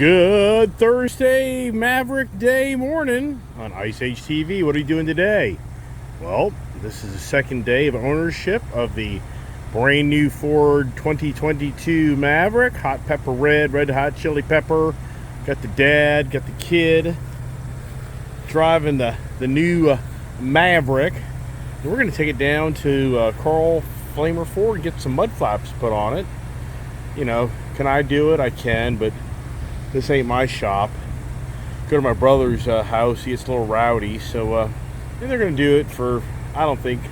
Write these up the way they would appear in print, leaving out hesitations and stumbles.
Good Thursday Maverick Day morning on Ice Age TV. What are you doing today? Well, this is the second day of ownership of the brand new Ford 2022 Maverick. Hot pepper red, red hot chili pepper. Got the dad, got the kid driving the new Maverick. And we're going to take it down to Carl Flamer Ford and get some mud flaps put on it. You know, can I do it? I can, but this ain't my shop. Go to my brother's house. He gets a little rowdy, so they're going to do it for, I don't think,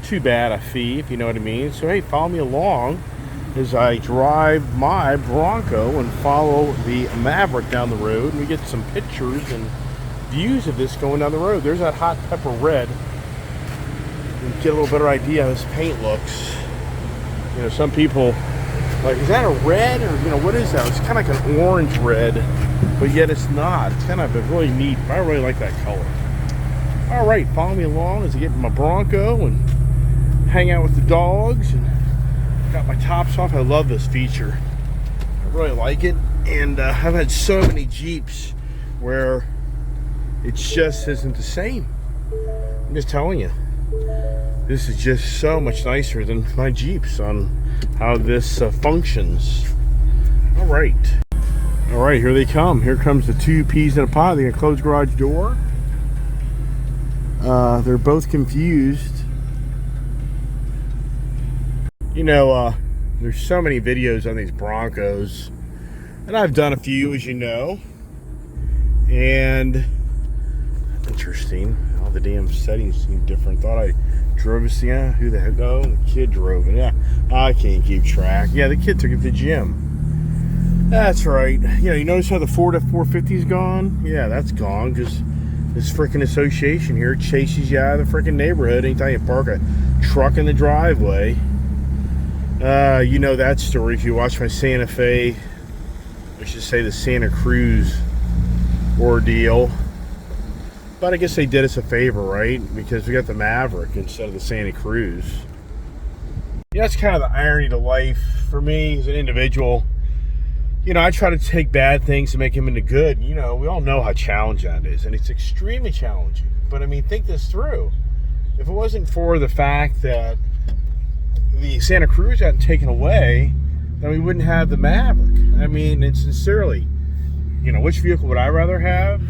too bad a fee, if you know what I mean. So hey, follow me along as I drive my Bronco and follow the Maverick down the road, and we get some pictures and views of this going down the road. There's that hot pepper red. And get a little better idea how this paint looks. You know, some people like, is that a red, or you know, what is that? It's kind of like an orange red, but yet it's not. It's kind of a really neat. I really like that color. All right, follow me along as I get in my Bronco and hang out with the dogs, and got my tops off. I love this feature. I really like it, and I've had so many Jeeps where it just isn't the same. I'm just telling you, this is just so much nicer than my Jeeps on how this functions. All right, here they come. Here comes the two peas in a pod. They're gonna close garage door. They're both confused. You know, there's so many videos on these Broncos, and I've done a few, as you know. And interesting, all the damn settings seem different. Thought I drove this thing. Yeah, who the heck? Oh, the kid drove it. Yeah, I can't keep track. Yeah, the kid took it to the gym. That's right. You know, you notice how the Ford F-450's gone? Yeah, that's gone because this freaking association here chases you out of the freaking neighborhood anytime you park a truck in the driveway. You know that story if you watch my Santa Fe, I should say the Santa Cruz ordeal. But I guess they did us a favor, right? Because we got the Maverick instead of the Santa Cruz. Yeah, that's kind of the irony to life for me as an individual. You know, I try to take bad things and make them into good. You know, we all know how challenging that is, and it's extremely challenging. But I mean, think this through. If it wasn't for the fact that the Santa Cruz got taken away, then we wouldn't have the Maverick. I mean, and sincerely, you know, which vehicle would I rather have?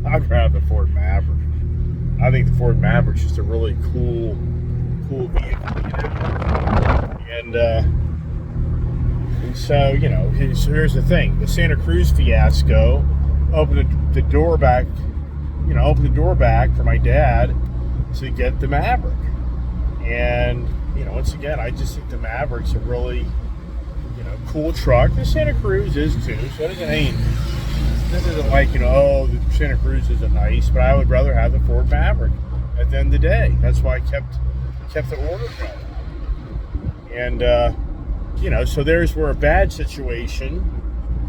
I'd rather the Ford Maverick. I think the Ford Maverick's just a really cool vehicle, you know? And so, you know, here's the thing. The Santa Cruz fiasco opened the door back, you know, for my dad to get the Maverick. And, you know, once again, I just think the Maverick's a really, you know, cool truck. The Santa Cruz is too, so it doesn't mean, this isn't like, you know, oh, the Santa Cruz isn't nice, but I would rather have the Ford Maverick at the end of the day. That's why I kept the order going. And, you know, so there's where a bad situation,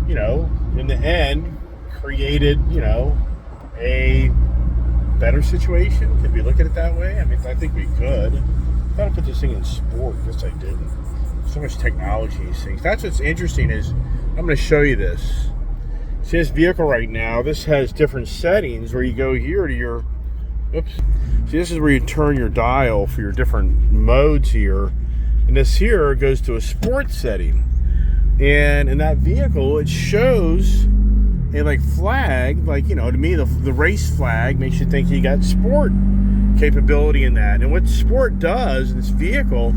you know, in the end created, you know, a better situation. Could we look at it that way? I mean, I think we could. I thought I put this thing in sport. I guess I didn't. So much technology, these things. That's what's interesting is, I'm going to show you this. See this vehicle right now, this has different settings where you go here to your, oops. See, this is where you turn your dial for your different modes here. And this here goes to a sports setting. And in that vehicle, it shows a like flag, like, you know, to me, the race flag makes you think you got sport capability in that. And what sport does in this vehicle,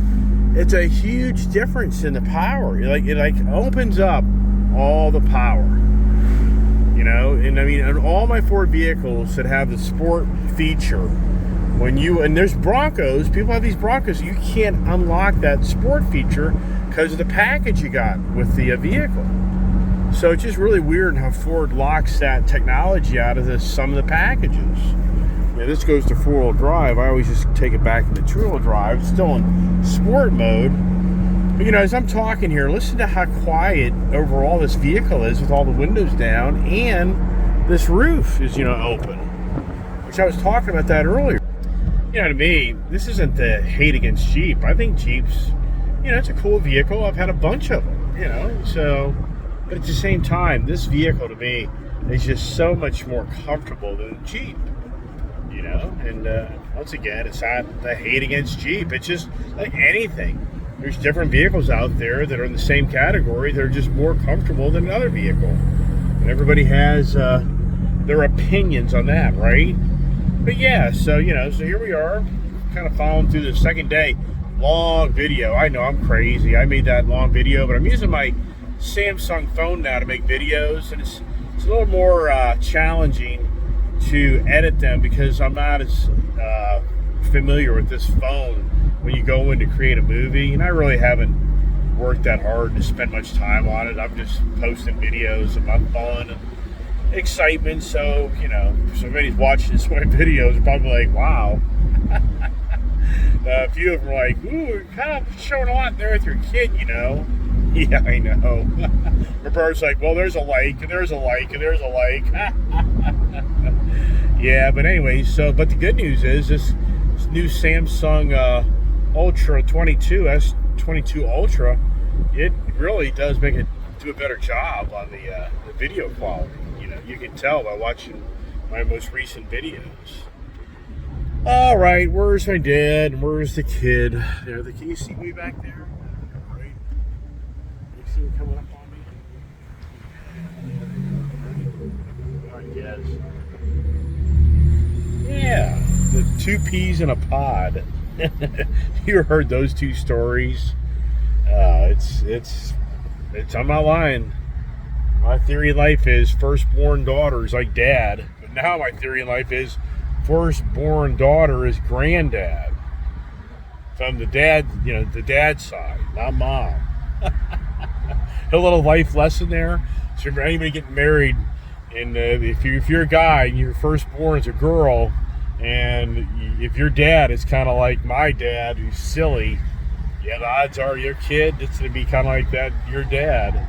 it's a huge difference in the power. It like opens up all the power. You know, and I mean, in all my Ford vehicles that have the sport feature, and there's Broncos, people have these Broncos, you can't unlock that sport feature because of the package you got with the vehicle. So it's just really weird how Ford locks that technology out of some of the packages. You know, this goes to 4-wheel drive. I always just take it back into 2-wheel drive. It's still in sport mode. But, you know, as I'm talking here, listen to how quiet overall this vehicle is with all the windows down, and this roof is, you know, open. Which I was talking about that earlier. You know, to me, this isn't the hate against Jeep. I think Jeeps, you know, it's a cool vehicle. I've had a bunch of them, you know. So, But at the same time, this vehicle to me is just so much more comfortable than a Jeep. You know, and once again, it's not a hate against Jeep. It's just like anything. There's different vehicles out there that are in the same category that are just more comfortable than another vehicle. And everybody has their opinions on that, right? But yeah, so, you know, so here we are, kind of following through the second day. Long video. I know I'm crazy. I made that long video, but I'm using my Samsung phone now to make videos, and it's a little more challenging to edit them because I'm not as familiar with this phone when you go in to create a movie, and I really haven't worked that hard to spend much time on it. I'm just posting videos of my fun and excitement, so, you know, if somebody's watching this my videos, they're probably like, wow. A few of them are like, ooh, you're kind of showing a lot there with your kid, you know. Yeah, I know. My brother's like, well, there's a like, and there's a like, and there's a like. Yeah, but anyway, so, but the good news is this new Samsung Ultra 22, S22 Ultra, it really does make it do a better job on the video quality. You know, you can tell by watching my most recent videos. All right, where's my dad and where's the kid? There, can you see me back there? Right? You see him coming up on me? I guess. Yeah, the two peas in a pod. You heard those two stories? I'm not lying. My theory in life is firstborn daughter is like dad, but now my theory in life is firstborn daughter is granddad. From the dad, you know, the dad side, not mom. A little life lesson there. So for anybody getting married, and if you're a guy and your firstborn is a girl, and if your dad is kind of like my dad, who's silly, yeah, the odds are your kid it's going to be kind of like that, your dad,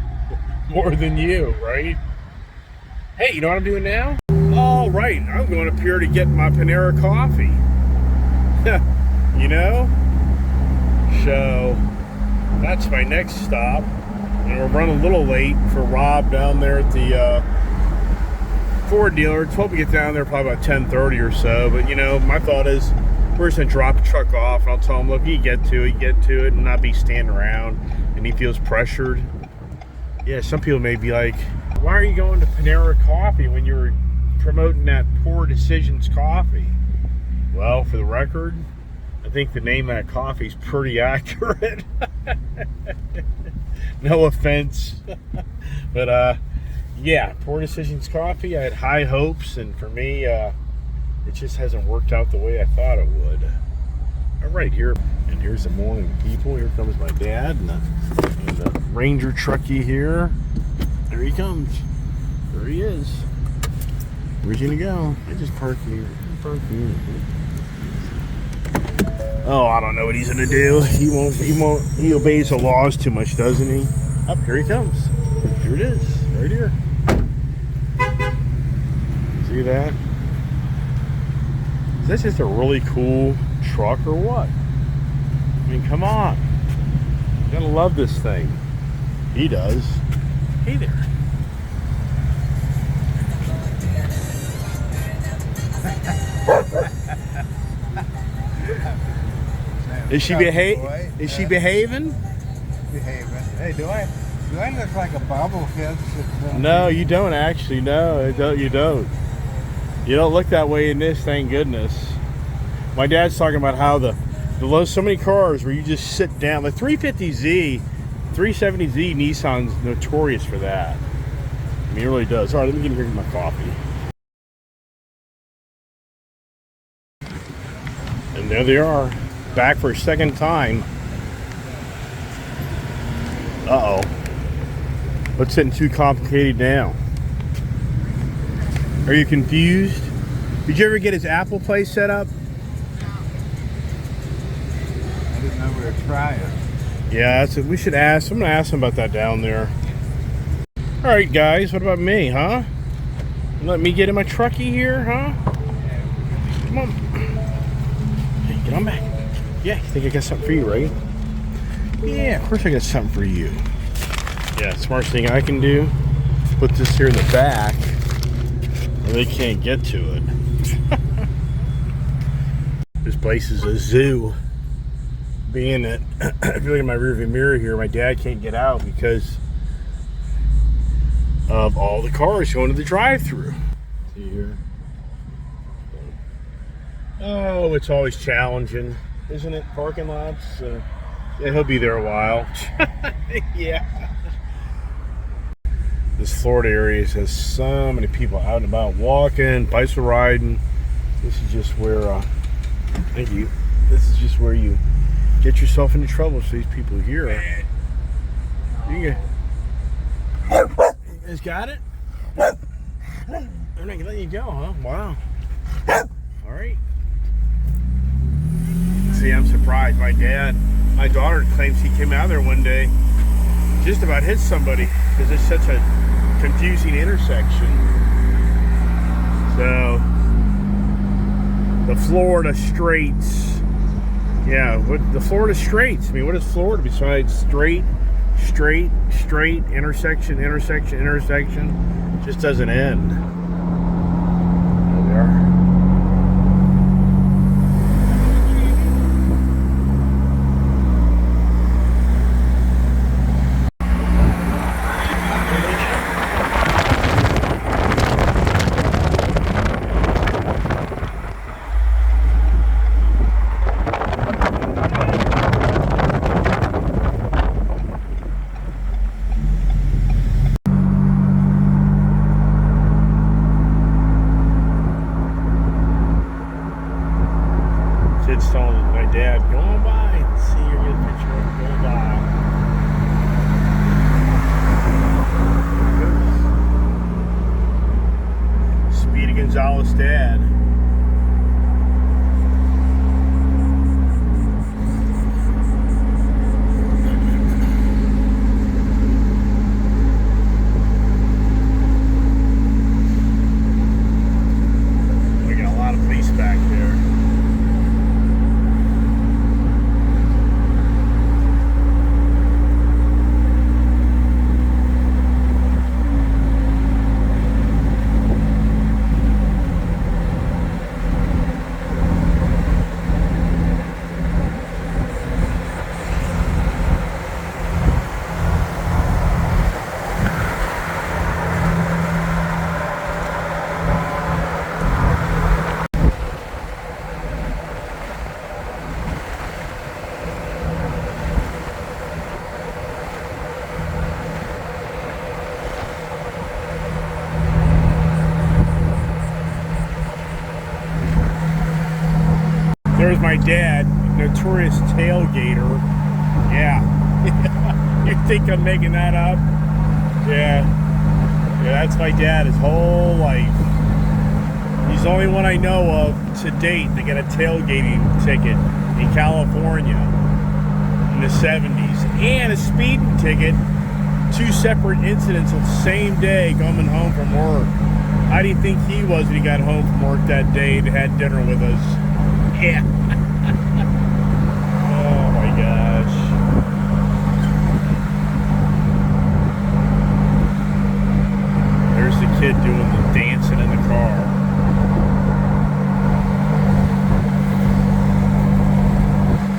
more than you, right? Hey, you know what I'm doing now? All right, I'm going up here to get my Panera coffee. You know? So, that's my next stop. And we're running a little late for Rob down there at the Ford dealer. Told me to get down there probably about 10:30 or so. But, you know, my thought is, we're just going to drop the truck off, and I'll tell him, look, you get to it, and not be standing around, and he feels pressured. Yeah, some people may be like, why are you going to Panera Coffee when you're promoting that Poor Decisions coffee? Well, for the record, I think the name of that coffee is pretty accurate. No offense. But, yeah, Poor Decisions coffee. I had high hopes, and for me, it just hasn't worked out the way I thought it would. All right, and here's the morning, people. Here comes my dad and the Ranger truckie here. There he comes. There he is. Where's he gonna go? I just parked here. Oh, I don't know what he's gonna do. He obeys the laws too much, doesn't he? Up, here he comes. Here it is, right here. See that? Is this just a really cool truck or what? I mean, come on. You gotta love this thing. He does. Hey there. Is she behaving? Behaving. Hey, do I look like a bobblehead? No, you don't actually. No, you don't. You don't look that way in this, thank goodness. My dad's talking about how so many cars where you just sit down. The 350Z, 370Z Nissan's notorious for that. I mean, it really does. All right, let me get in here and get my coffee. And there they are, back for a second time. Uh-oh. What's getting too complicated now? Are you confused? Did you ever get his Apple Play set up? I didn't know we were trying. Yeah, that's it. We should ask. I'm going to ask him about that down there. All right, guys. What about me, huh? Let me get in my truckie here, huh? Come on. Hey, get on back. Yeah, you think I got something for you, right? Yeah, of course I got something for you. Yeah, smartest thing I can do, put this here in the back where they can't get to it. This place is a zoo. Being that, if you look at my rearview mirror here, my dad can't get out because of all the cars going to the drive-through. See here? Oh, it's always challenging, isn't it? Parking lots. Yeah, he'll be there a while. Yeah. This Florida area has so many people out and about walking, bicycle riding. This is just where, thank you. This is just where you get yourself into trouble. So these people here you guys got it? They're not gonna let you go, huh? Wow. All right. See, I'm surprised. My daughter claims he came out there one day, just about hit somebody because it's such a confusing intersection. So, the Florida Straits. Yeah, the Florida Straits. I mean, what is Florida besides straight, intersection, just doesn't end. There we are. Kid's telling my dad, go on by. Let's see, you're getting a picture of him going by. Speedy Gonzalez dad. We got a lot of police back there. There's my dad, notorious tailgater. Yeah. You think I'm making that up? Yeah. Yeah, that's my dad his whole life. He's the only one I know of to date that got a tailgating ticket in California in the 70s. And a speeding ticket, 2 separate incidents on the same day coming home from work. How do you think he was when he got home from work that day and had dinner with us? Yeah. Oh my gosh. There's the kid doing the dancing in the car.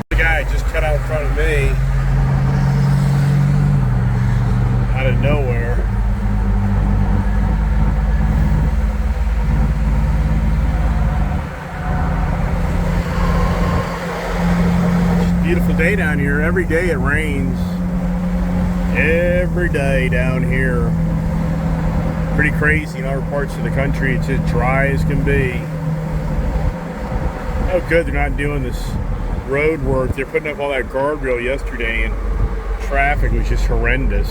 The guy just cut out in front of me out of nowhere. Beautiful day down here. Every day it rains. Every day down here. Pretty crazy in other parts of the country. It's as dry as can be. Oh good, they're not doing this road work. They're putting up all that guardrail yesterday and traffic was just horrendous.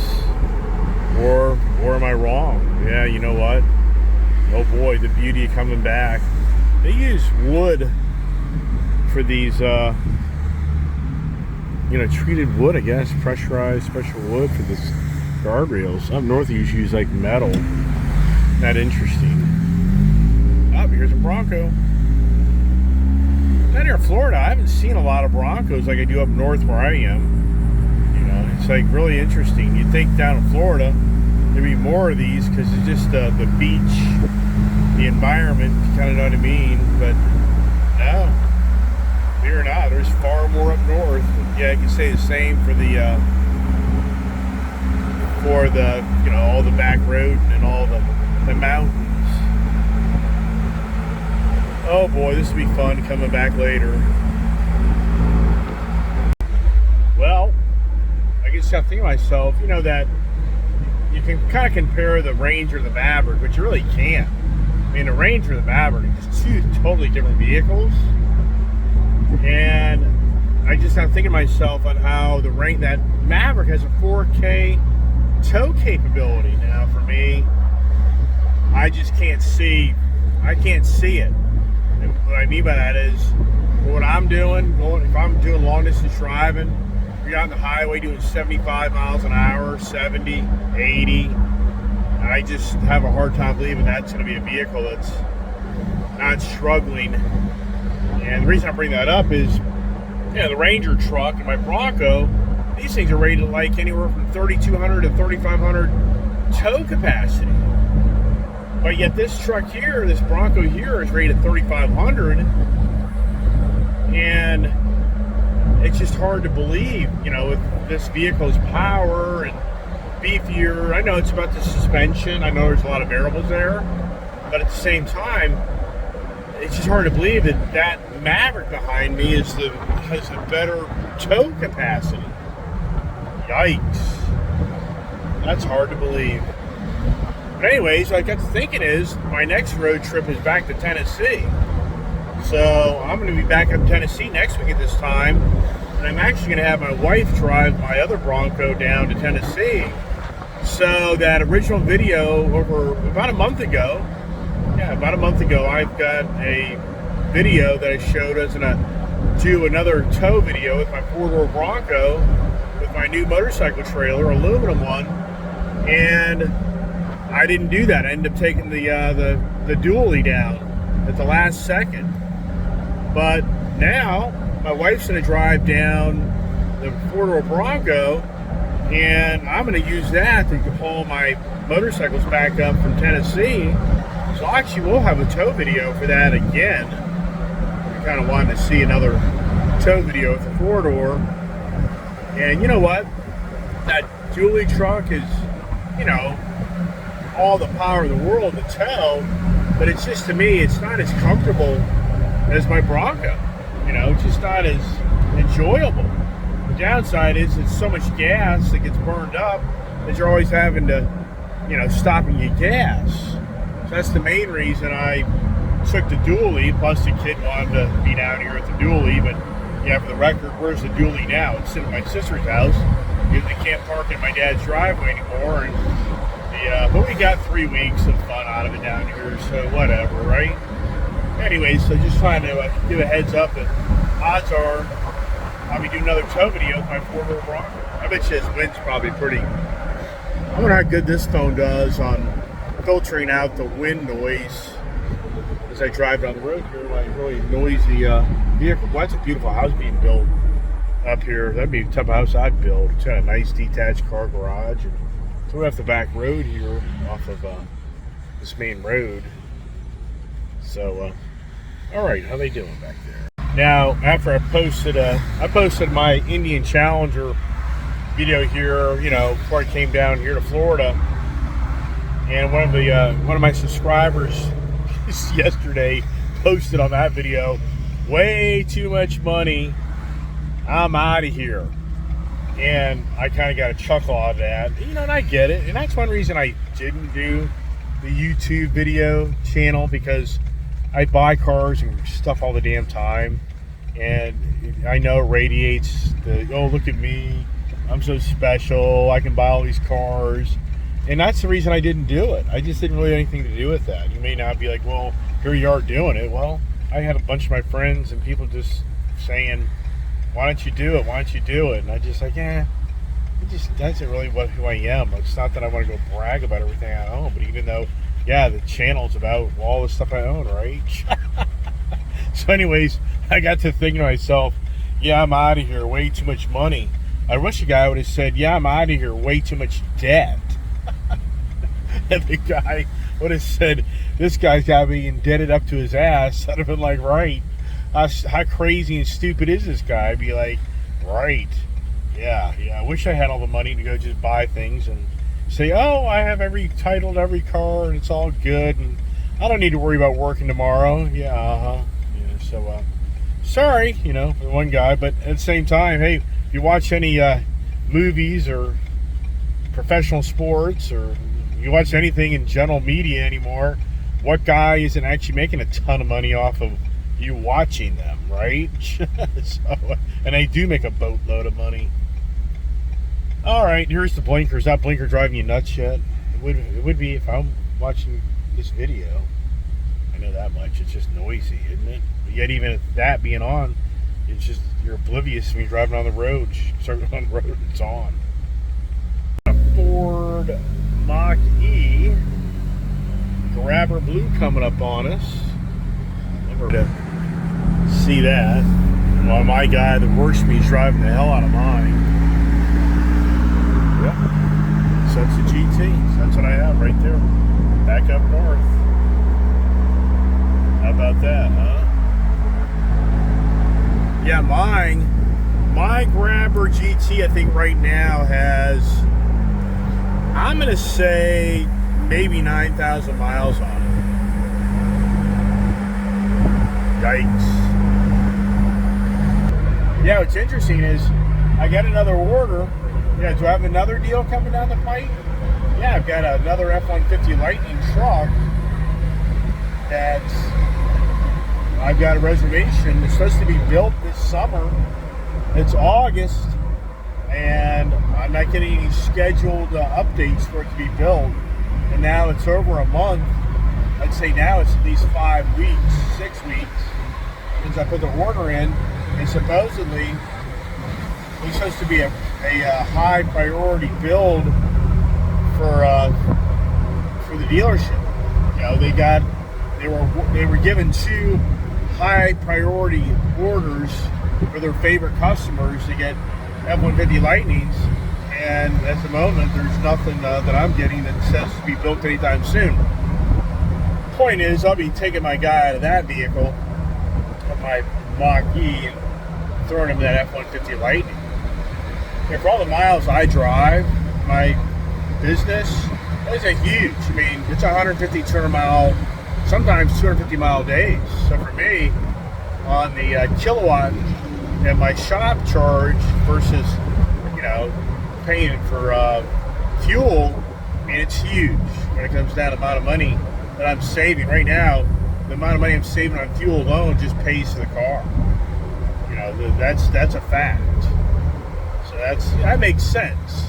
Or am I wrong? Yeah, you know what? Oh boy, the beauty of coming back. They use wood for these treated wood, I guess, pressurized special wood for this guardrails. Up north, you usually use like metal. Not interesting. Oh, here's a Bronco. Down here in Florida, I haven't seen a lot of Broncos like I do up north where I am. You know, It's like really interesting. You'd think down in Florida there'd be more of these because it's just the beach, the environment, you kind of know what I mean. But no, believe it or not, there's far more up north. Yeah, I can say the same for the you know, all the back road and all the mountains. Oh boy, this will be fun coming back later. Well, I guess I'm thinking to myself, you know, that you can kind of compare the Ranger and the Maverick, but you really can't. I mean, the Ranger and the Maverick are just two totally different vehicles. And I'm thinking to myself on how that Maverick has a 4K tow capability. Now, for me, I just can't see. I can't see it. And what I mean by that is, what I'm doing, if I'm doing long distance driving, you're on the highway doing 75 miles an hour, 70, 80. I just have a hard time believing that's going to be a vehicle that's not struggling. And the reason I bring that up is, yeah, the Ranger truck and my Bronco, these things are rated like anywhere from 3,200 to 3,500 tow capacity. But yet this truck here, this Bronco here, is rated 3,500. And it's just hard to believe, you know, with this vehicle's power and beefier. I know it's about the suspension. I know there's a lot of variables there. But at the same time, it's just hard to believe that Maverick behind me has a better tow capacity. Yikes. That's hard to believe. But anyways, I got to thinking my next road trip is back to Tennessee. So I'm going to be back in Tennessee next week at this time. And I'm actually going to have my wife drive my other Bronco down to Tennessee. So that original video over about a month ago, I've got a video that I showed us, and I do another tow video with my 4-door Bronco with my new motorcycle trailer, aluminum one, and I didn't do that. I ended up taking the dually down at the last second. But now my wife's going to drive down the 4-door Bronco, and I'm going to use that to haul my motorcycles back up from Tennessee. So actually we'll have a tow video for that again. I kind of wanted to see another tow video with the 4-door. And you know what? That dually truck is, you know, all the power in the world to tow, but it's just, to me, it's not as comfortable as my Bronco. You know, it's just not as enjoyable. The downside is it's so much gas that gets burned up that you're always having to, you know, stop and get gas. So that's the main reason I took the dually, plus the kid wanted to be down here at the dually. But yeah, for the record, where's the dually now? It's sitting at my sister's house because they can't park in my dad's driveway anymore. And but we got 3 weeks of fun out of it down here, so whatever, right? Anyways, so just trying to give a heads up that odds are I'll be doing another tow video with my 4-door Bronco. I bet you this wind's probably pretty. I wonder how good this phone does on filtering out the wind noise as I drive down the road here. Like really noisy vehicle. Well, that's a beautiful house being built up here. That'd be the type of house I'd build. It's got a nice detached car garage. And so we're off the back road here, off of this main road. So, all right, how they doing back there? Now, after I posted my Indian Challenger video here, you know, before I came down here to Florida, and one of my subscribers yesterday posted on that video, way too much money, I'm out of here. And I kind of got a chuckle out of that, you know, and I get it. And that's one reason I didn't do the YouTube video channel, because I buy cars and stuff all the damn time, and I know it radiates the, oh, look at me, I'm so special, I can buy all these cars. And that's the reason I didn't do it. I just didn't really have anything to do with that. You may not be like, well, here you are doing it. Well, I had a bunch of my friends and people just saying, why don't you do it? Why don't you do it? And I just like, it just doesn't really who I am. It's not that I want to go brag about everything I own, but even though, yeah, the channel's about all the stuff I own, right? So anyways, I got to thinking to myself, yeah, I'm out of here, way too much money. I wish a guy would have said, yeah, I'm out of here, way too much debt. And the guy would have said, this guy's got to be indebted up to his ass. I'd have been like, right. How crazy and stupid is this guy? I'd be like, right. Yeah. I wish I had all the money to go just buy things and say, oh, I have every title to every car and it's all good and I don't need to worry about working tomorrow. Yeah, so, sorry, for one guy, but at the same time, hey, if you watch any movies or professional sports or you watch anything in general media anymore, what guy isn't actually making a ton of money off of you watching them, right? And they do make a boatload of money. All right, here's the blinker. Is that blinker driving you nuts yet? It would be if I'm watching this video. I know that much. It's just noisy, isn't it? But yet even that being on, it's just, you're oblivious when you're driving on the road. Starting on the road, it's on. A Ford Mach-E Grabber Blue coming up on us. Never to see that. Well, my guy that works for me is driving the hell out of mine. Yep. So that's the GT. So that's what I have right there. Back up north. How about that, huh? Yeah, my Grabber GT, I think right now has, I'm going to say, maybe 9,000 miles on it. Yikes. Yeah, what's interesting is I got another order. Yeah, do I have another deal coming down the pipe? Yeah, I've got another F-150 Lightning truck that's, I've got a reservation. It's supposed to be built this summer. It's August, and I'm not getting any scheduled updates for it to be built. And now it's over a month. I'd say now it's at least 5 weeks, 6 weeks, since I put the order in. And supposedly, it's supposed to be a high priority build for the dealership. They were given 2 high priority orders for their favorite customers to get F-150 Lightnings, and at the moment there's nothing that I'm getting that says to be built anytime soon. Point is, I'll be taking my guy out of that vehicle, of my Mach-E, and throwing him in that F-150 Lightning. And for all the miles I drive, my business is a huge. I mean, it's 150, 200 mile, sometimes 250 mile days. So for me, on the kilowatt and my shop charge versus, paying for fuel, I mean, it's huge when it comes down to the amount of money that I'm saving. Right now, the amount of money I'm saving on fuel alone just pays for the car. That's a fact. So that makes sense.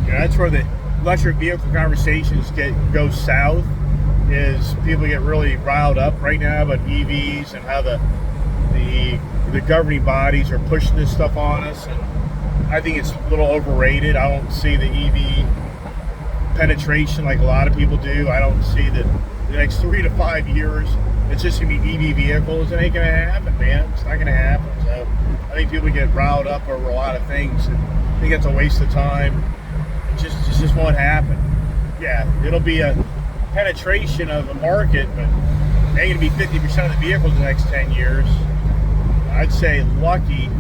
That's where the electric vehicle conversations go south, is people get really riled up right now about EVs and how the governing bodies are pushing this stuff on us, and I think it's a little overrated. I don't see the EV penetration like a lot of people do. I don't see that the next 3 to 5 years it's just going to be EV vehicles. It ain't going to happen, man. It's not going to happen. So I think people get riled up over a lot of things, and I think it's a waste of time. It just won't happen. Yeah, it'll be a penetration of the market, but it ain't going to be 50% of the vehicles in the next 10 years. I'd say lucky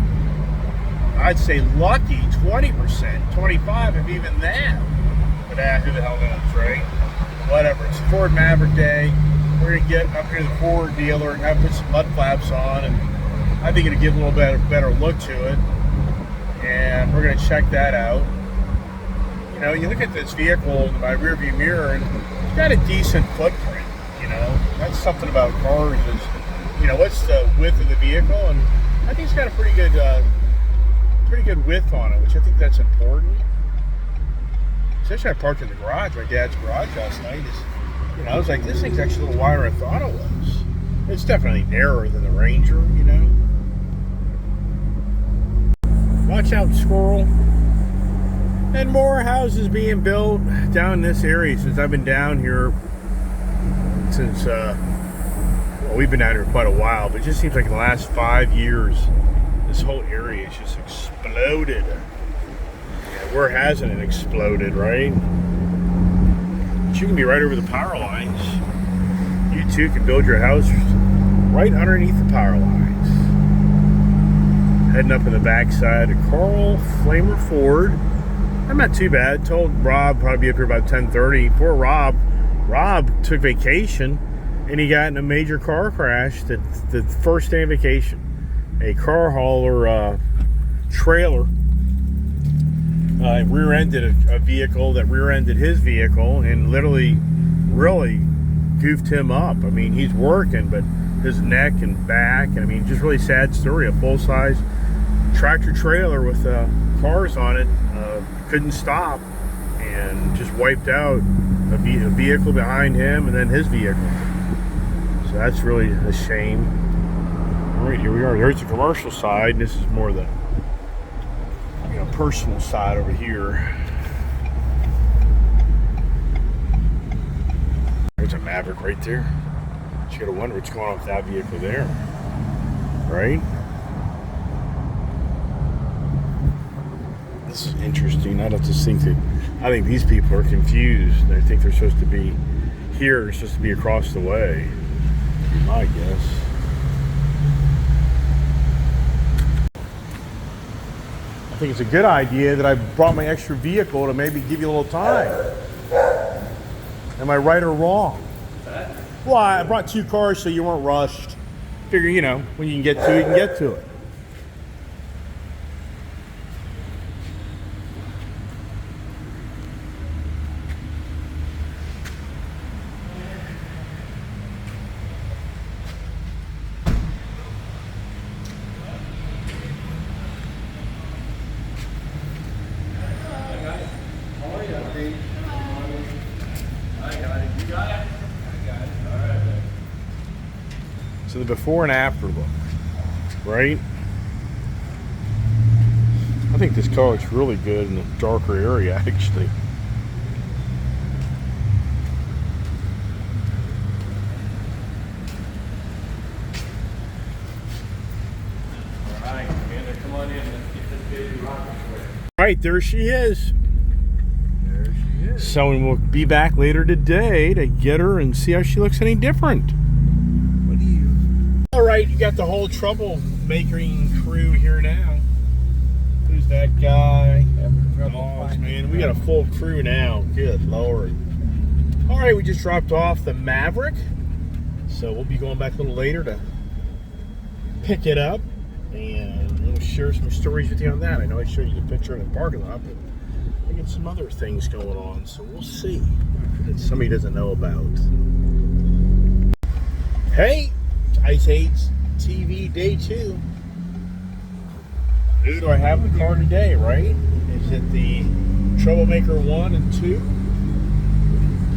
20%, 25, if even that. But who the hell knows, right? Whatever. It's Ford Maverick Day. We're going to get up here to the Ford dealer and have put some mud flaps on, and I think it'll give a little better look to it. And we're going to check that out. You look at this vehicle in my rearview mirror, and it's got a decent footprint. That's something about cars is, what's the width of the vehicle, and I think it's got a pretty good width on it, which I think that's important. Especially I parked in the garage, my dad's garage last night. I was like, this thing's actually a little wider than I thought it was. It's definitely narrower than the Ranger, Watch out, squirrel. And more houses being built down in this area since I've been down here since, we've been down here quite a while, but it just seems like in the last 5 years, this whole area has just exploded. Where hasn't it exploded, right? But you can be right over the power lines. You too can build your house right underneath the power lines. Heading up in the backside of Carl Flamer Ford. I'm not too bad. Told Rob probably be up here about 10:30. Poor Rob. Rob took vacation and he got in a major car crash the first day of vacation. A car hauler trailer rear-ended a vehicle that rear-ended his vehicle and literally really goofed him up. I mean, he's working, but his neck and back, and I mean, just really sad story. A full-size tractor trailer with cars on it couldn't stop and just wiped out a vehicle behind him and then his vehicle. So that's really a shame. All right, here we are. Here's the commercial side, and this is more the personal side over here. There's a Maverick right there. You gotta wonder what's going on with that vehicle there, right? This is interesting. I just think that I think these people are confused. They think they're supposed to be here. They're supposed to be across the way. My guess. I think it's a good idea that I brought my extra vehicle to maybe give you a little time. Am I right or wrong? Well, I brought 2 cars so you weren't rushed. Figure, when you can get to it, you can get to it. So the before and after look, right? I think this car looks really good in the darker area, actually. Alright, Amanda, come on in. Let's get this baby rocking for you. Right, there she is. There she is. So we'll be back later today to get her and see how she looks any different. All right, you got the whole troublemaking crew here now. Who's that guy? Dogs, man. We got a full crew now. Good Lord. All right, we just dropped off the Maverick. So we'll be going back a little later to pick it up. And we'll share some stories with you on that. I know I showed you the picture in the parking lot, but I got some other things going on. So we'll see that somebody doesn't know about. Hey! Ice Age TV Day 2. Who do I have in the car today, right? Is it the Troublemaker 1 and 2?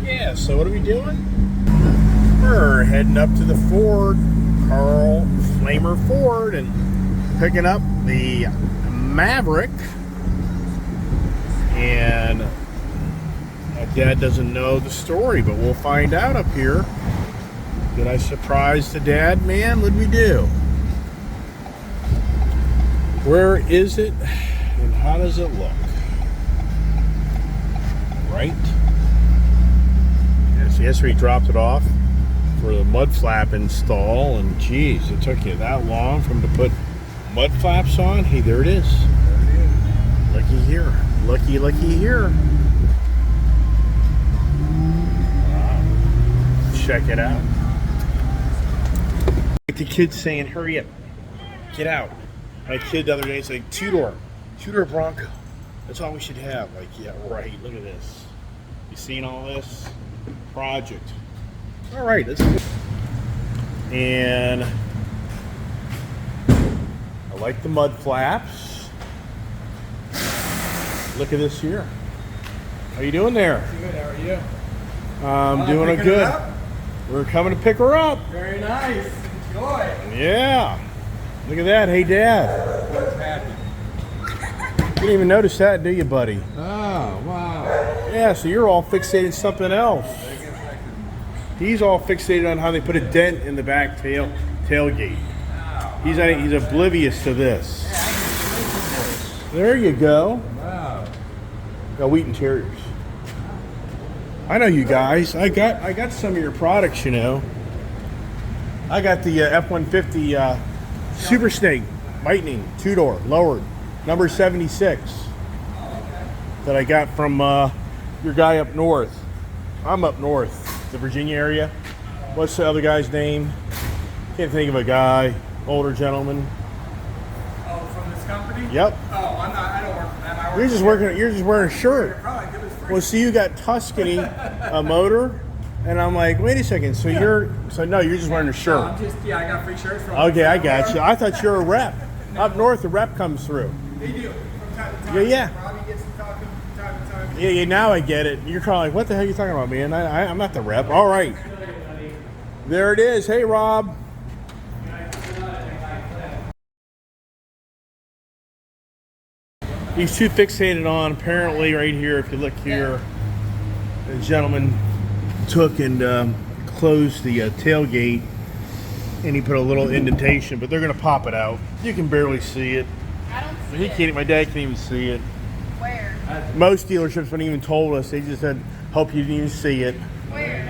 Yeah, so what are we doing? We're heading up to the Ford, Carl Flamer Ford, and picking up the Maverick. And my dad doesn't know the story, but we'll find out up here. Did I surprise the dad, man? What'd we do? Where is it and how does it look? Right? Yes, yesterday he dropped it off for the mud flap install, and geez, it took you that long for him to put mud flaps on. Hey, there it is. There it is. Looky here. Looky here. Wow. Check it out. The kid's saying, hurry up, get out. My kid the other day said, two-door Bronco. That's all we should have. Like, yeah, right, look at this. You seen all this? Project. All right, let's go. And I like the mud flaps. Look at this here. How you doing there? Good, how are you? I'm doing good. We're coming to pick her up. Very nice. Enjoy. Yeah. Look at that. Hey, Dad. What's happening? You didn't even notice that, do you, buddy? Oh, wow. Yeah, so you're all fixated on something else. He's all fixated on how they put a dent in the back tailgate. He's oblivious to this. There you go. Wow. No, Wheat Interiors. I know you guys. I got some of your products, you know. I got the F-150 Super Snake Lightning 2-door lowered, number 76, that I got from your guy up north. I'm up north, the Virginia area. What's the other guy's name? Can't think of a guy, older gentleman. Oh, from this company? Yep. Oh, I don't work for them. I work You're just wearing a shirt. Probably give us free. Well, see, you got Tuscany, a motor, and I'm like, wait a second. So no, you're just wearing a No, shirt. I'm just, I got free shirts from Okay, I got you. I thought you were a rep. Up north, the rep comes through. They do from time to time. Yeah. Robbie gets to talking from time to time. Yeah, now I get it. You're kind of like, what the hell are you talking about, man? I'm not the rep. All right. There it is. Hey, Rob. He's too fixated on, apparently, right here, if you look here, the gentleman took and closed the tailgate, and he put a little indentation, but they're going to pop it out. You can barely see it. I don't see He it. can't. My dad can't even see it. Where? Most dealerships haven't even told us. They just said, hope you didn't even see it. Where?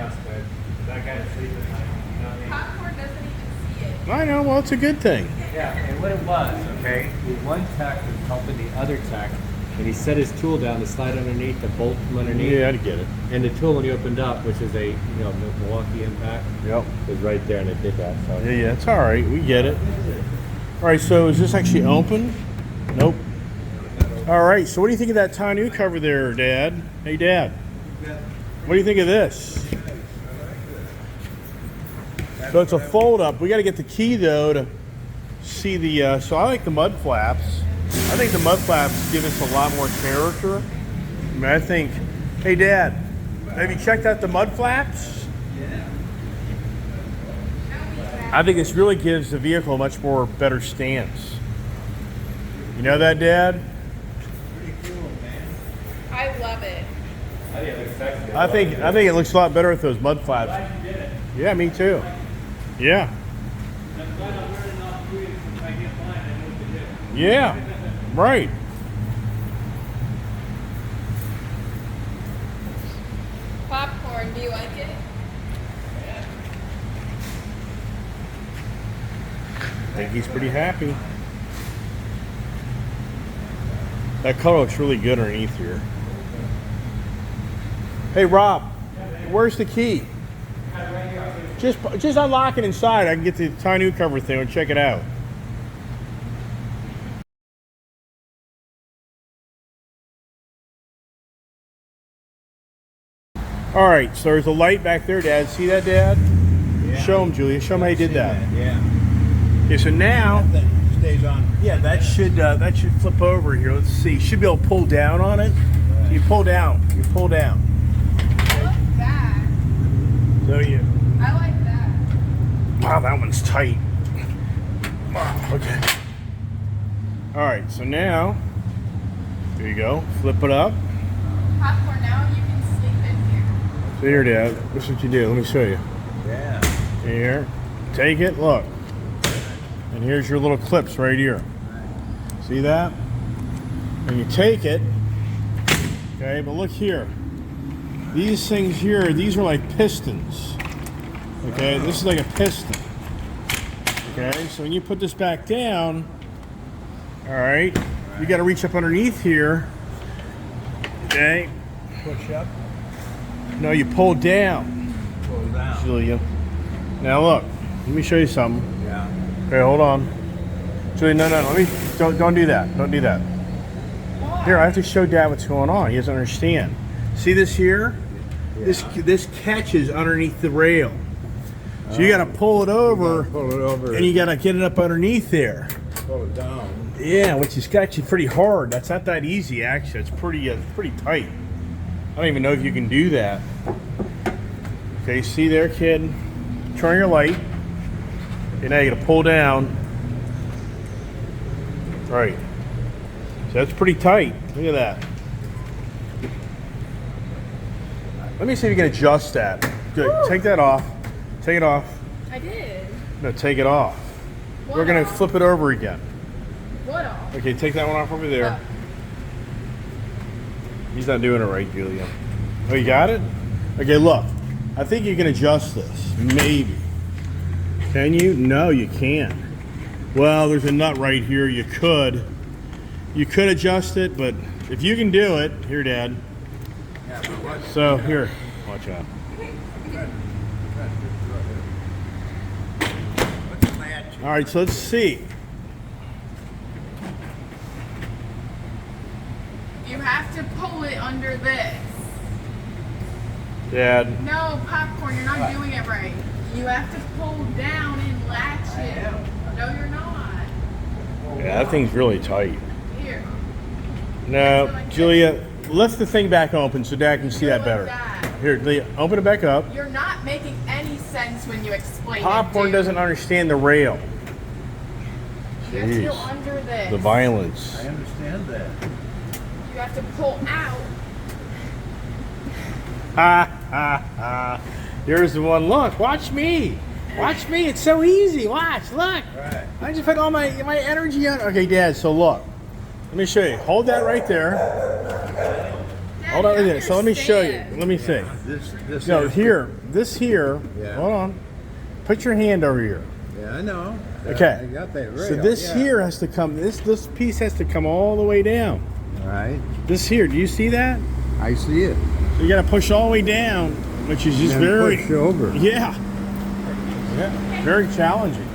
That guy sleeping at night. You know what I mean? Popcorn doesn't even see it. I know. Well, it's a good thing. Yeah, and what it was, okay, the one tech was helping the other tech, and he set his tool down to slide underneath, the bolt from underneath. Yeah, I get it. And the tool, when he opened up, which is a Milwaukee Impact, Yep. was right there, and it did that. So Yeah, it's all right. We get it. All right, so is this actually open? Nope. All right, so what do you think of that Tonneau cover there, Dad? Hey, Dad. What do you think of this? So it's a fold-up. We got to get the key, though, to see the... so I like the mud flaps. I think the mud flaps give us a lot more character. I mean, I think... Hey, Dad, have you checked out the mud flaps? I think this really gives the vehicle a much more better stance. You know that, Dad? I love it. I think it looks sexy. I think it looks a lot better with those mud flaps. Glad you did it. Yeah, me too. Yeah. I'm glad I'm learning off doing it since I get mine. I know what to do. Yeah. Right. Popcorn, do you like it? I think he's pretty happy. That color looks really good underneath here. Hey, Rob, where's the key? Just unlock it inside. I can get the Tonneau cover thing and check it out. All right, so there's a light back there, Dad. See that, Dad? Yeah. Show him, Julia. Show him how you did that. Yeah. Okay, so now, That thing stays on. yeah, that should flip over here. Let's see. You should be able to pull down on it. So you pull down. You pull down. I like that. So you. I like that. Wow, that one's tight. Wow, okay. All right, so now, there you go. Flip it up. Popcorn, now you can sleep in here. So here, Dad. This is what you do. Let me show you. Yeah. Here. Take it. Look. And here's your little clips right here. See that? And you take it. Okay, but look here. These things here, these are like pistons. Okay, this is like a piston. Okay, so when you put this back down, all right, you got to reach up underneath here. Okay. Push up, No, you pull down, pull down. Julia. Now look, let me show you something. Yeah. Okay, hold on. Julia, no, let me, don't do that. Don't do that. Why? Here, I have to show Dad what's going on. He doesn't understand. See this here? This catches underneath the rail. So you got to pull it over, Pull it over. and you got to get it up underneath there. pull it down. Yeah, which is actually pretty hard. That's not that easy, actually. It's pretty tight. I don't even know if you can do that. Okay, see there, kid? Turn your light. Okay, now you got to pull down. Right. So that's pretty tight. Look at that. Let me see if you can adjust that. Good. Woo. Take that off. Take it off. I did. No, take it off. What We're going to off? flip it over again. What off? Okay, take that one off over there. He's not doing it right, Julia. Oh, you got it? Okay, look. I think you can adjust this. Maybe. Can you? No, you can't. Well, there's a nut right here. You could. You could adjust it, but if you can do it, here, Dad. Yeah, but what? So, here. Watch out. What's the latch? All right, so let's see. You have to pull it under this. Dad. No, popcorn, you're not doing it right. You have to pull down and latch it. No, you're not. Yeah, that thing's really tight. Here. No, Julia, lift the thing back open so Dad can see that better. Here, Leah, open it back up. You're not making any sense when you explain Popcorn it. doesn't understand the rail. You have to go Jeez. under this. The violence. I understand that. You have to pull out. Ha ha ha. Here's the one. Look, watch me. Watch me. It's so easy. Watch, look. Right. I just put all my energy on. Okay, Dad, so look. Let me show you. Hold that right there. Dad, Hold on you right there. So let me show you. understand. Let me see. This. No, here. This here. Yeah. Hold on. Put your hand over here. Yeah, I know. Okay. I got that rail. So this yeah. here has to come. This piece has to come all the way down. All right. This here. Do you see that? I see it. You got to push all the way down, which is just And very. push over. Yeah. Yeah. Very challenging.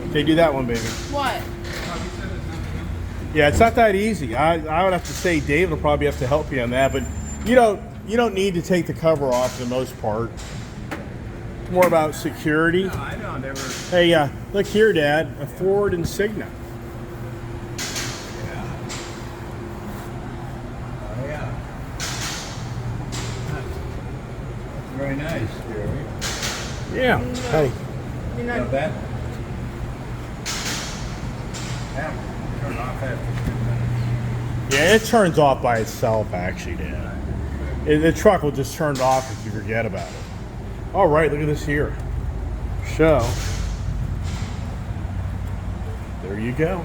Okay, do that one, baby. What? Yeah, it's not that easy. I would have to say David will probably have to help you on that, but you don't need to take the cover off for the most part. It's more about security. No, I don't ever. Hey, look here, Dad. A Ford Insignia. Yeah. Oh yeah. That's very nice, Jerry. Yeah. Hey. You're Now not. that. Yeah. Turn off after 2 minutes. Yeah, it turns off by itself, actually, Dad. The truck will just turn off if you forget about it. All right, look at this here. Show. There you go.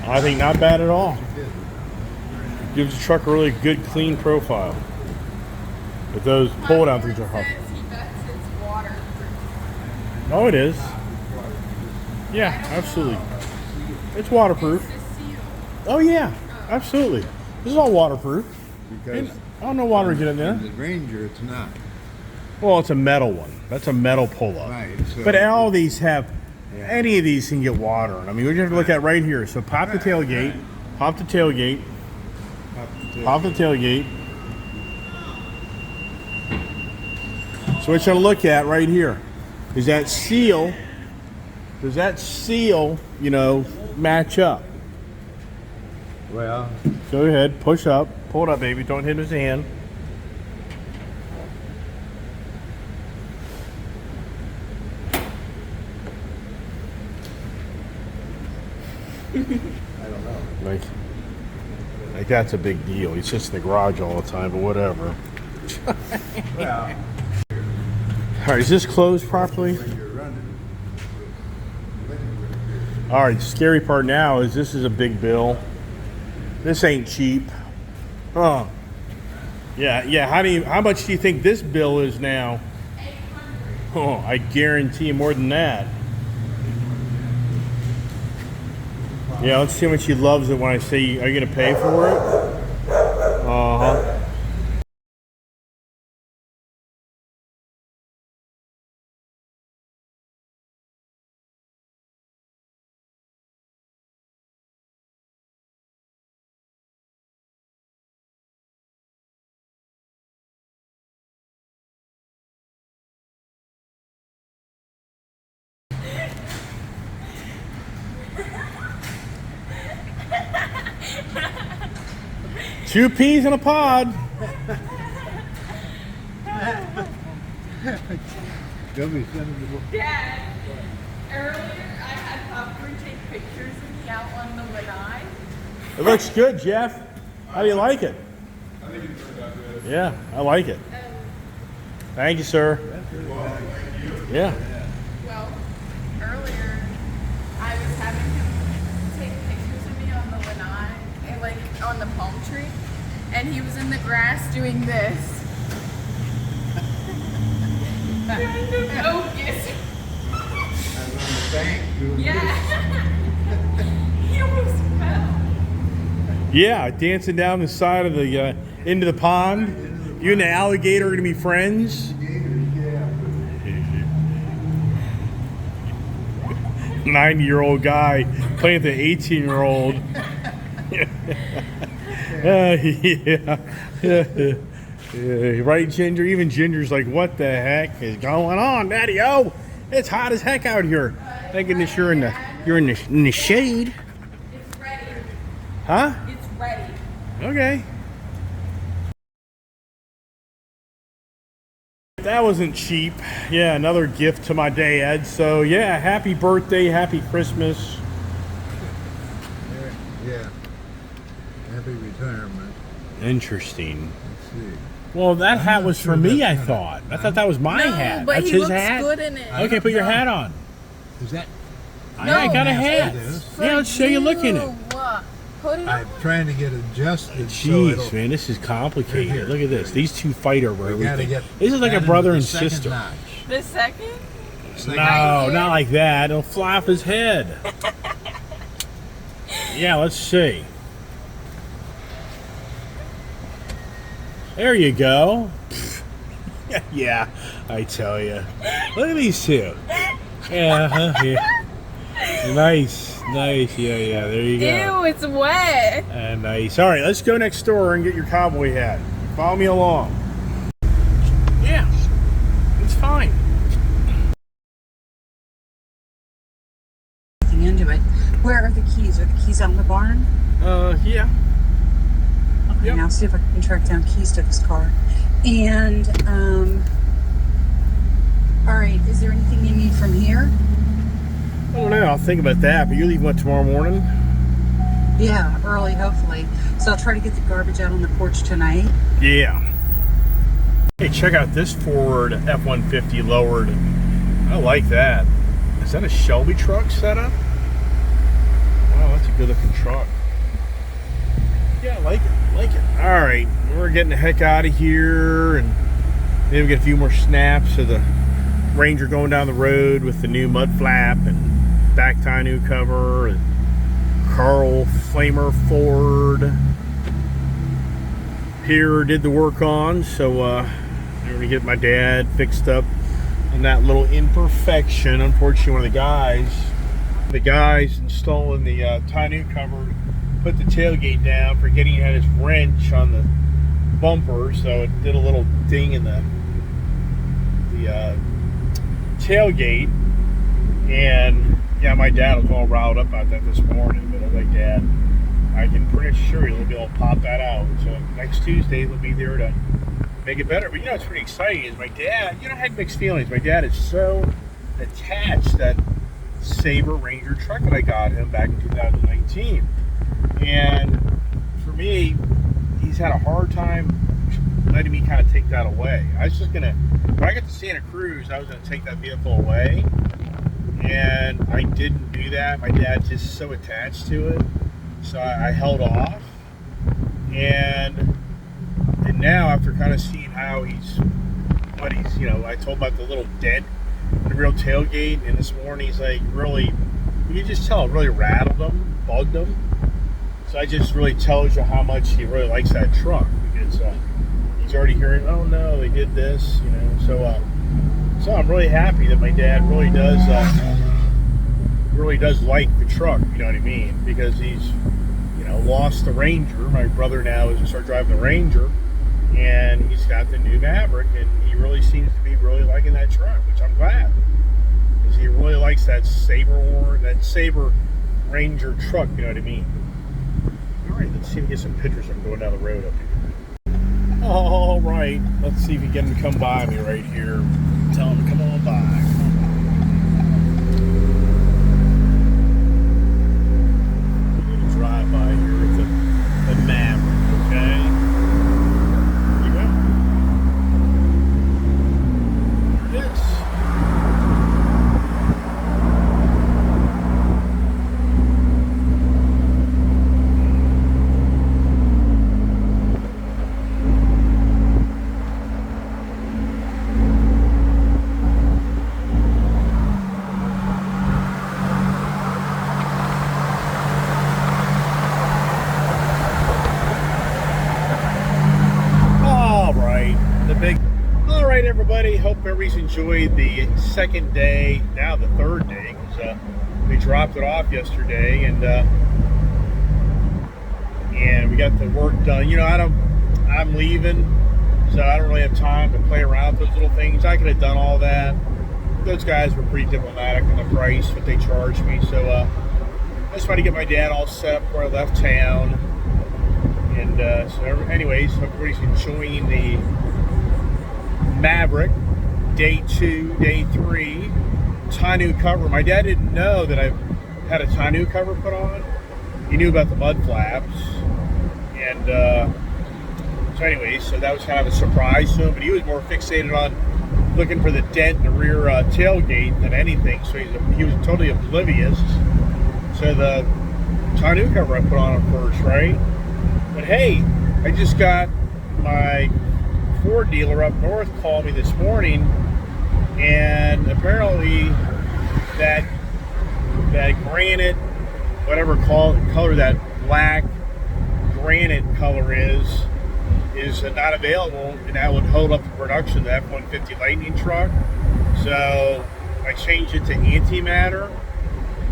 I think not bad at all. Gives the truck a really good, clean profile. But those pull-down things are hard. Says he bets it's waterproof. Oh, it is. Yeah, absolutely. It's waterproof. It's the seal. Oh yeah, absolutely. This is all waterproof. Because I don't know water get in there. the Ranger, it's not. Well, it's a metal one. That's a metal pull-up. Right. So But all these have, Yeah. any of these can get water. I mean, we have to look at right here. So pop the tailgate, pop the tailgate, pop the tailgate. So what you're gonna look at right here is that seal. Does that seal, match up? Well, Go ahead, push up, pull it up, baby. Don't hit his hand. I don't know. Like that's a big deal. He sits in the garage all the time, but whatever. Well, All right, is this closed properly? when you're running. All right, the scary part now is this is a big bill. This ain't cheap. Oh, yeah. How much do you think this bill is now? Oh, I guarantee you more than that. Yeah, let's see how much he loves it when I say, are you gonna pay for it? Uh-huh. Two peas in a pod. They'll be sending the book. Dad, earlier I had popcorn take pictures of me out on the lanai. It looks good, Jeff. How do you like it? I think it turned out good. Yeah, I like it. Thank you, sir. Yeah. on the palm tree, and he was in the grass doing this. Trying to focus. I was on the bank doing Yeah. He almost fell. Yeah, dancing down the side of the into the pond. You and the alligator are gonna be friends. this. Yeah. 90-year-old guy playing with the 18-year-old. Yeah. Right, Ginger? Even Ginger's like, what the heck is going on, Daddy? Oh, it's hot as heck out here. Thank goodness you're in the shade. It's ready. Huh? It's ready. Okay. That wasn't cheap. Yeah, another gift to my dad. So yeah, happy birthday, happy Christmas. Yeah. Happy retirement. Interesting. Let's see. Well, that hat not was sure for me, that's I not thought. it. I thought that was my No, hat. but That's he his looks hat. good in it. Okay, put your hat on. Is that? I got a hat. It is. Yeah, let's show you looking it. Put it I'm on. trying to get adjusted. so Jeez, it'll- man, this is complicated. Here. Look at this. These two fight over We gotta everything. get This is like that a into brother the and second sister. notch. The second? Second- No, not like that. It'll fly off his head. Yeah, let's see. There you go. Yeah, I tell you. Look at these two. Yeah, yeah. Nice. Yeah, there you go. Ew, it's wet. Nice. All right, let's go next door and get your cowboy hat. Follow me along. Yeah, it's fine. Into it. Where are the keys? Are the keys out in the barn? Yeah. Okay, Yep. now see if I can track down keys to this car. And all right, is there anything you need from here? I don't know. I'll think about that. But you leave what, tomorrow morning? Yeah, early, hopefully. So I'll try to get the garbage out on the porch tonight. Yeah. Hey, check out this Ford F-150 lowered. I like that. Is that a Shelby truck setup? Wow, that's a good looking truck. Yeah, I like it. All right, we're getting the heck out of here, and maybe we get a few more snaps of the Ranger going down the road with the new mud flap and back tonneau cover and Carl Flamer Ford here did the work on. So I'm gonna get my dad fixed up on that little imperfection. Unfortunately, one of the guys installing the tonneau cover put the tailgate down, forgetting he had his wrench on the bumper, so it did a little ding in the tailgate. And yeah, my dad was all riled up about that this morning, but I was like, Dad, I can pretty sure he'll be able to pop that out. So next Tuesday he'll be there to make it better. But you know what's pretty exciting is my dad, I had mixed feelings. My dad is so attached to that Sabre Ranger truck that I got him back in 2019. And for me, he's had a hard time letting me kind of take that away. I was just gonna, when I got to Santa Cruz, I was gonna take that vehicle away, and I didn't do that. My dad's just so attached to it, so I held off. And now, after kind of seeing how he's, I told about the little dent in the real tailgate, and this morning he's like, really, you can just tell it really rattled him, bugged him. So I just really tells you how much he really likes that truck, because he's already hearing, oh no, they did this, So I'm really happy that my dad really does like the truck, you know what I mean? Because he's, lost the Ranger. My brother now is going to start driving the Ranger, and he's got the new Maverick, and he really seems to be really liking that truck, which I'm glad, because he really likes that Sabre Ranger truck, you know what I mean? All right, let's see if we can get some pictures of him going down the road up here. All right, let's see if we can get him to come by me right here. Tell him to come on by. We're gonna drive by here with the Maverick, okay? Here you go. There it is. everybody's enjoyed the second day, now the third day, because we dropped it off yesterday, and we got the work done. You know, I'm leaving, so I don't really have time to play around with those little things. I could have done all that. Those guys were pretty diplomatic on the price, what they charged me. So I just tried to get my dad all set before I left town. And anyways, hope everybody's enjoying the Maverick day 2, day 3 Tonneau cover. My dad didn't know that I had a Tonneau cover put on. He knew about the mud flaps, and so anyways, so that was kind of a surprise to him. But he was more fixated on looking for the dent in the rear tailgate than anything. So he was totally oblivious. So the Tonneau cover I put on him first, right? But hey, I just got my Ford dealer up north called me this morning, and apparently that granite, whatever color that black granite color is not available, and that would hold up the production of the F-150 Lightning truck. So I changed it to antimatter,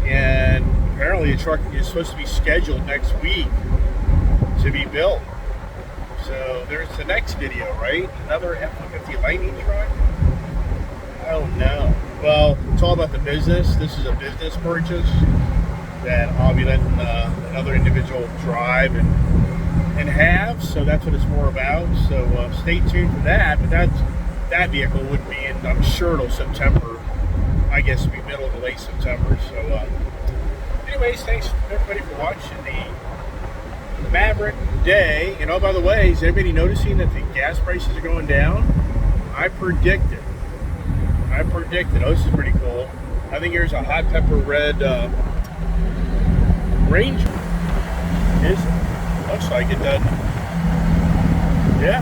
and apparently the truck is supposed to be scheduled next week to be built. So there's the next video, right? Another F-150 Lightning truck? I don't know. Well, it's all about the business. This is a business purchase that I'll be letting another individual drive and have. So that's what it's more about. So stay tuned for that. But that vehicle would be in, I'm sure, till September. I guess it'll be middle to late September. So anyways, thanks everybody for watching the Maverick day. And oh, by the way, is everybody noticing that the gas prices are going down? I predicted. Oh, this is pretty cool. I think here's a hot pepper red Ranger. Looks like it, doesn't it? Yeah.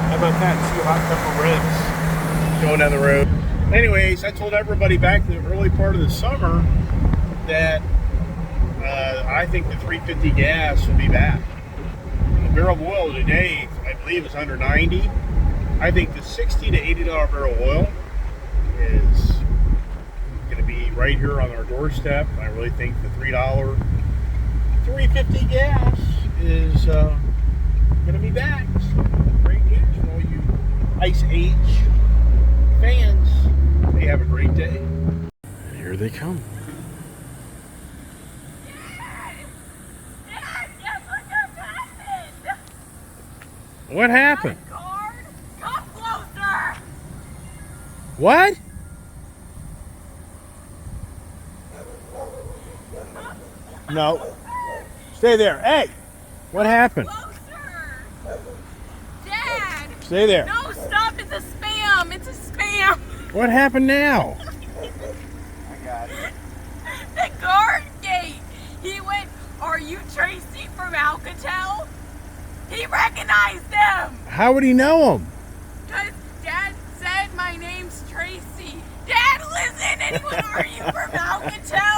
How about that? 2 hot pepper reds going down the road. Anyways, I told everybody back in the early part of the summer that I think the 350 gas will be back. And the barrel of oil today, I believe, is under 90. I think the $60 to $80 barrel oil is going to be right here on our doorstep. I really think the $3 350 gas is going to be back. So great news for all you Ice Age fans. They have a great day. And here they come. What happened? Guard, come closer. What? No. Stay there. Hey! What happened? Closer. Dad. Stay there. No, stop. It's a spam. It's a spam. What happened now? I got it. The guard gate. He went, "Are you Tracy from Alcatel?" He recognized them. How would he know him? Because Dad said my name's Tracy. Dad, listen. And he went, "Are you from Alcatel?"